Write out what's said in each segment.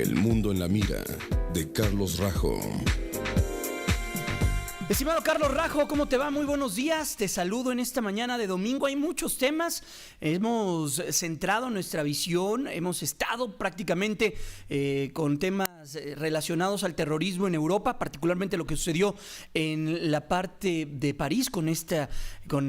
El mundo en la mira de Carlos Rajo. Estimado Carlos Rajo, ¿cómo te va? Muy buenos días. Te saludo en esta mañana de domingo. Hay muchos temas. Hemos centrado nuestra visión. Hemos estado prácticamente con temas relacionados al terrorismo en Europa, particularmente lo que sucedió en la parte de París con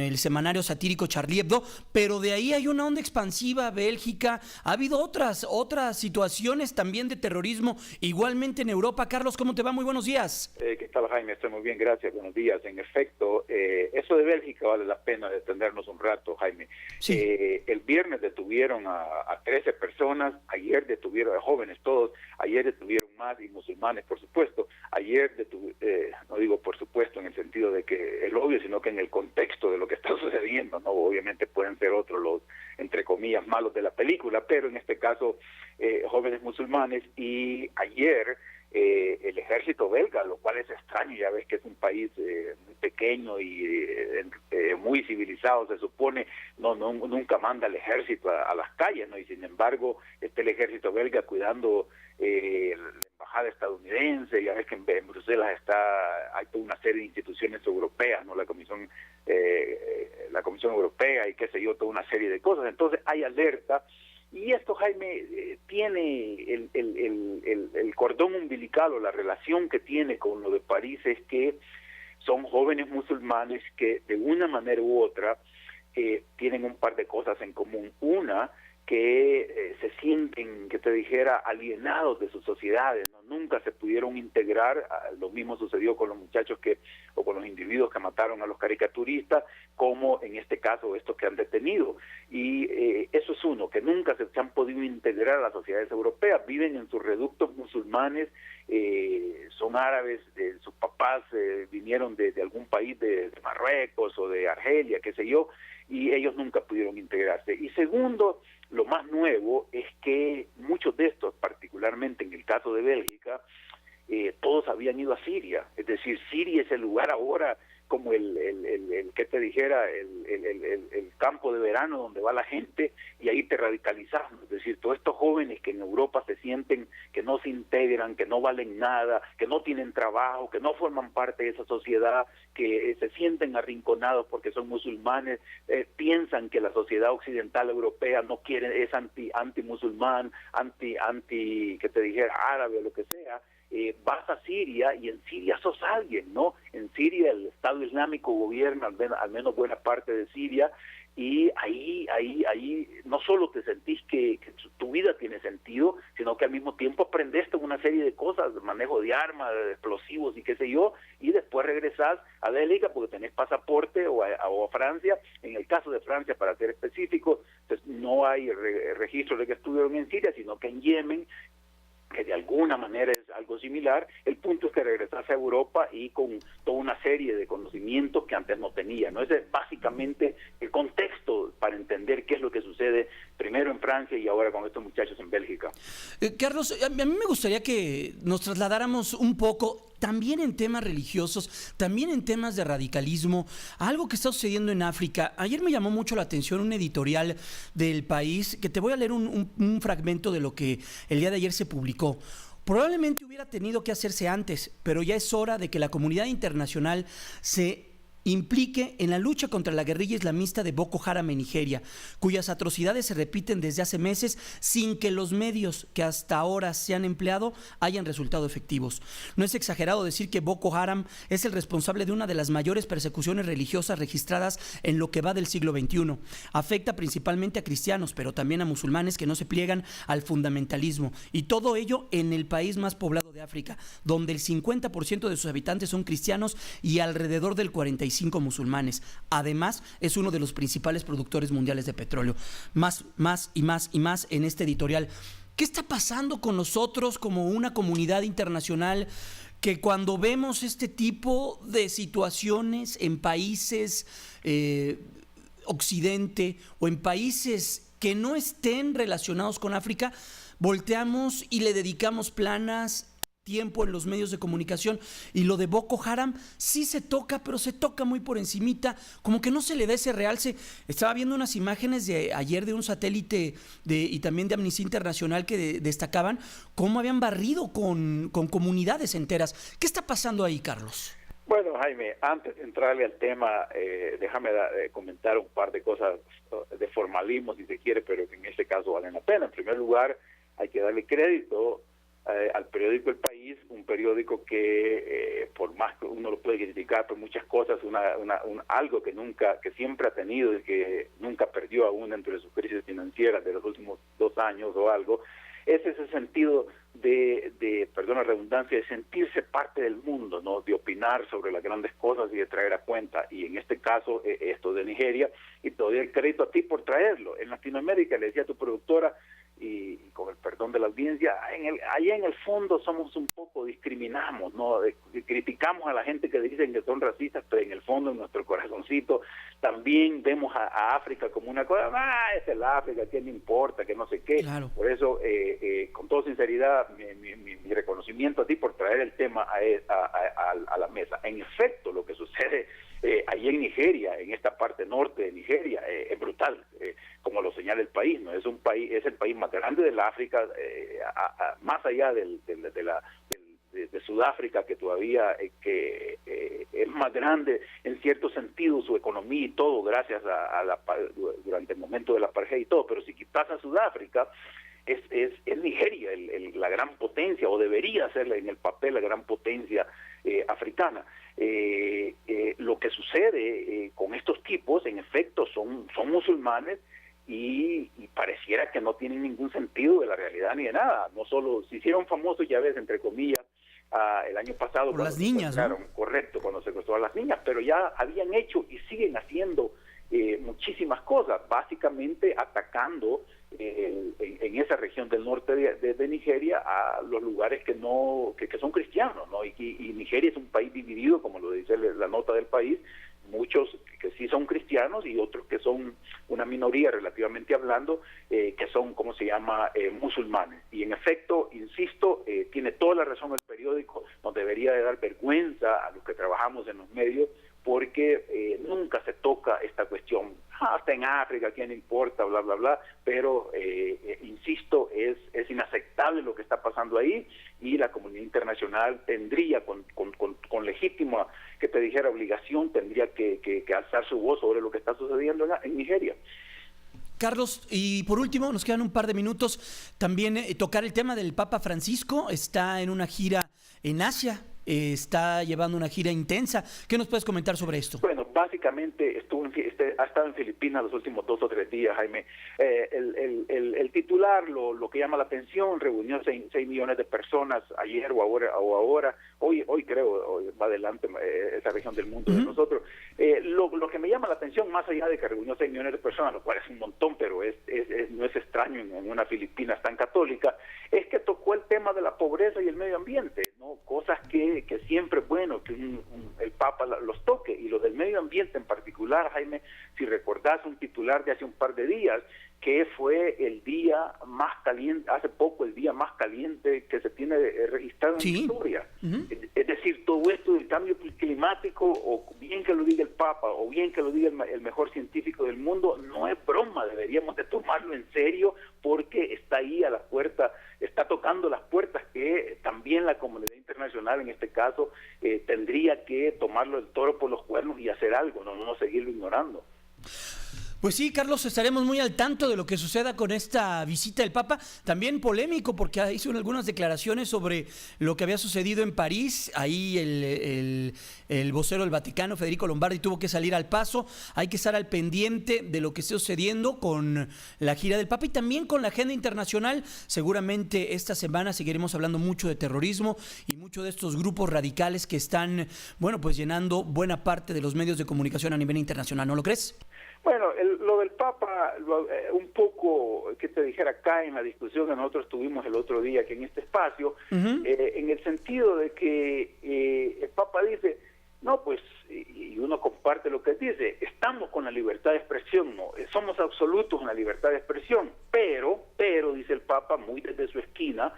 el semanario satírico Charlie Hebdo. Pero de ahí hay una onda expansiva a Bélgica. Ha habido otras situaciones también de terrorismo, igualmente en Europa. Carlos, ¿cómo te va? Muy buenos días. ¿Qué tal, Jaime? Estoy muy bien, gracias. Buenos días. En efecto, eso de Bélgica vale la pena detenernos un rato, Jaime. Sí. El viernes detuvieron a 13 personas, ayer detuvieron a jóvenes todos, ayer detuvieron más y musulmanes, por supuesto. Ayer no digo por supuesto en el sentido de que es obvio, sino que en el contexto de lo que está sucediendo, ¿no? Obviamente pueden ser otros los, entre comillas, malos de la película, pero en este caso, jóvenes musulmanes. Y ayer el ejército belga, lo cual es extraño, ya ves que es un país muy pequeño y muy civilizado, se supone, nunca manda el ejército a las calles, ¿no? Y sin embargo, está el ejército belga cuidando la embajada estadounidense. Ya ves que en Bruselas hay toda una serie de instituciones europeas, ¿no? La Comisión Europea y qué sé yo, toda una serie de cosas. Entonces hay alerta. Y esto, Jaime, tiene el cordón umbilical, o la relación que tiene con lo de París, es que son jóvenes musulmanes que de una manera u otra tienen un par de cosas en común. Una, que se sienten, que te dijera, alienados de sus sociedades, ¿no? Nunca se pudieron integrar. Lo mismo sucedió con los muchachos o con los individuos que mataron a los caricaturistas, como en este caso estos que han detenido. Y eso es uno, que nunca se han podido integrar a las sociedades europeas, viven en sus reductos musulmanes, son árabes, sus papás vinieron de algún país de Marruecos o de Argelia, qué sé yo, y ellos nunca pudieron integrarse. Y segundo, lo más nuevo es que muchos de estos, particularmente en el caso de Bélgica, todos habían ido a Siria. Es decir, Siria es el lugar ahora como ¿qué te dijera? El campo de verano donde va la gente, y ahí te radicalizas. Es decir, todos estos jóvenes que en Europa se sienten que no se integran, que no valen nada, que no tienen trabajo, que no forman parte de esa sociedad, que se sienten arrinconados porque son musulmanes, piensan que la sociedad occidental europea no quiere, es anti-musulmán, que te dijera, árabe o lo que sea. Vas a Siria y en Siria sos alguien, ¿no? En Siria el Estado Islámico gobierna al menos buena parte de Siria, y ahí no solo te sentís que tu vida tiene sentido, sino que al mismo tiempo aprendiste una serie de cosas, de manejo de armas, de explosivos y qué sé yo, y después regresás a Bélgica porque tenés pasaporte, o a Francia. En el caso de Francia, para ser específico, pues no hay registro de que estuvieron en Siria, sino que en Yemen, que de alguna manera es algo similar. El punto es que regresase a Europa y con toda una serie de conocimientos que antes no tenía, ¿no? Ese es básicamente el contexto para entender qué es lo que sucede primero en Francia y ahora con estos muchachos en Bélgica. Carlos, a mí me gustaría que nos trasladáramos un poco también en temas religiosos, también en temas de radicalismo, algo que está sucediendo en África. Ayer me llamó mucho la atención un editorial del País, que te voy a leer un fragmento de lo que el día de ayer se publicó. Probablemente hubiera tenido que hacerse antes, pero ya es hora de que la comunidad internacional se implique en la lucha contra la guerrilla islamista de Boko Haram en Nigeria, cuyas atrocidades se repiten desde hace meses sin que los medios que hasta ahora se han empleado hayan resultado efectivos. No es exagerado decir que Boko Haram es el responsable de una de las mayores persecuciones religiosas registradas en lo que va del siglo XXI. Afecta principalmente a cristianos, pero también a musulmanes que no se pliegan al fundamentalismo, y todo ello en el país más poblado de África, donde el 50% de sus habitantes son cristianos y alrededor del 45% musulmanes. Además, es uno de los principales productores mundiales de petróleo. Más en este editorial. ¿Qué está pasando con nosotros como una comunidad internacional que cuando vemos este tipo de situaciones en países Occidente o en países que no estén relacionados con África, volteamos y le dedicamos planas tiempo en los medios de comunicación, y lo de Boko Haram sí se toca, pero se toca muy por encimita, como que no se le da ese realce. Estaba viendo unas imágenes de ayer de un satélite y también de Amnistía Internacional que destacaban cómo habían barrido con comunidades enteras. ¿Qué está pasando ahí, Carlos? Bueno, Jaime, antes de entrarle al tema, déjame comentar un par de cosas de formalismo, si se quiere, pero que en este caso valen la pena. En primer lugar, hay que darle crédito al periódico El País, un periódico que por más que uno lo puede criticar por muchas cosas, algo que siempre ha tenido y que nunca perdió aún entre sus crisis financieras de los últimos 2 años o algo, es ese sentido perdón la redundancia, de sentirse parte del mundo, ¿no? De opinar sobre las grandes cosas y de traer a cuenta, y en este caso esto de Nigeria, y te doy el crédito a ti por traerlo. En Latinoamérica, le decía a tu productora, y con el perdón de la audiencia, allá en el fondo somos un poco, discriminamos, ¿no? Criticamos a la gente que dicen que son racistas, pero en el fondo, en nuestro corazoncito, también vemos a África como una cosa, es el África, ¿qué me importa? Que no sé qué. Claro. Por eso, con toda sinceridad, mi reconocimiento a ti por traer el tema a la mesa. En efecto, lo que sucede allí en Nigeria, en esta parte norte de Nigeria, es brutal, como lo señala El País, ¿no? Es el país más grande del África, más allá de Sudáfrica, que todavía es más grande en cierto sentido su economía y todo, gracias durante el momento de la apartheid y todo, pero si quitas a Sudáfrica, es Nigeria la gran potencia, o debería ser en el papel la gran potencia africana. Lo que sucede con estos tipos, en efecto, son musulmanes, y pareciera que no tienen ningún sentido de la realidad ni de nada. No solo se hicieron famosos, ya ves, entre comillas, el año pasado por las niñas, ¿no? Correcto, cuando secuestraron a las niñas, pero ya habían hecho y siguen haciendo muchísimas cosas, básicamente atacando en esa región del norte de Nigeria a los lugares que son cristianos, ¿no? Y Nigeria es un país dividido, como lo dice la nota del País, muchos que sí son cristianos y otros que son una minoría relativamente hablando, que son, ¿cómo se llama?, musulmanes. Y en efecto, insisto, tiene toda la razón el periódico, nos debería de dar vergüenza a los que trabajamos en los medios, porque nunca se toca esta cuestión. Hasta en África, ¿quién importa? Bla, bla, bla. Pero, insisto, es inaceptable lo que está pasando ahí, y la comunidad internacional tendría, con legítima, que te dijera, obligación, tendría que alzar su voz sobre lo que está sucediendo en Nigeria. Carlos, y por último, nos quedan un par de minutos, también tocar el tema del Papa Francisco. Está en una gira en Asia, está llevando una gira intensa. ¿Qué nos puedes comentar sobre esto? Bueno, básicamente ha estado en Filipinas los últimos 2 o 3 días, Jaime. El titular, lo que llama la atención, reunió 6 millones de personas ayer o ahora, hoy creo, hoy va adelante esa región del mundo de nosotros. Lo que me llama la atención, más allá de que reunió 6 millones de personas, lo cual es un montón, pero no es extraño en una Filipinas tan católica, es que tocó el tema de la pobreza y el medio ambiente, ¿no? Cosas que siempre es bueno que el Papa los toque, y lo del medio ambiente en particular, Jaime, si recordás un titular de hace un par de días, que fue el día más caliente, hace poco el día más caliente que se tiene registrado en la historia. Es decir, todo esto del cambio climático, o bien que lo diga el Papa, o bien que lo diga el mejor científico del mundo, no es broma, deberíamos de tomarlo en serio, porque está ahí a la puerta, está tocando las puertas que también la comunidad internacional, en este caso, tendría que tomarlo el toro por los cuernos y hacer algo, no seguirlo ignorando. Pues sí, Carlos, estaremos muy al tanto de lo que suceda con esta visita del Papa. También polémico, porque hizo algunas declaraciones sobre lo que había sucedido en París. Ahí el vocero del Vaticano, Federico Lombardi, tuvo que salir al paso. Hay que estar al pendiente de lo que esté sucediendo con la gira del Papa y también con la agenda internacional. Seguramente esta semana seguiremos hablando mucho de terrorismo y mucho de estos grupos radicales que están, pues llenando buena parte de los medios de comunicación a nivel internacional. ¿No lo crees? Bueno, lo del Papa, un poco, que te dijera, acá en la discusión que nosotros tuvimos el otro día aquí en este espacio, en el sentido de que el Papa dice, No, pues, y uno comparte lo que dice, estamos con la libertad de expresión, no, somos absolutos en la libertad de expresión, pero, dice el Papa, muy desde su esquina,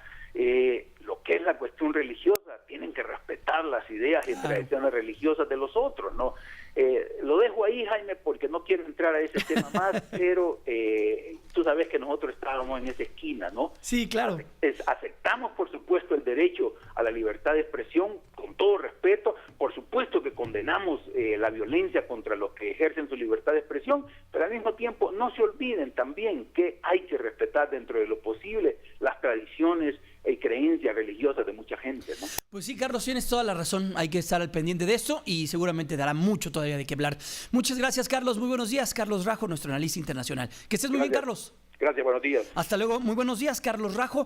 lo que es la cuestión religiosa, tienen que respetar las ideas y tradiciones religiosas de los otros, ¿no? Lo dejo ahí, Jaime, porque no quiero entrar a ese tema más, pero tú sabes que nosotros estábamos en esa esquina, ¿no? Sí, claro. Aceptamos, por supuesto, el derecho a la libertad de expresión, con todo respeto, por supuesto que condenamos la violencia contra los que ejercen su libertad de expresión, pero al mismo tiempo no se olviden también que hay que respetar dentro de lo posible las tradiciones y creencias religiosas de mucha gente, ¿no? Pues sí, Carlos, tienes toda la razón. Hay que estar al pendiente de eso y seguramente dará mucho todavía de qué hablar. Muchas gracias, Carlos. Muy buenos días. Carlos Rajo, nuestro analista internacional. Que estés muy bien, Carlos. Gracias, buenos días. Hasta luego. Muy buenos días, Carlos Rajo.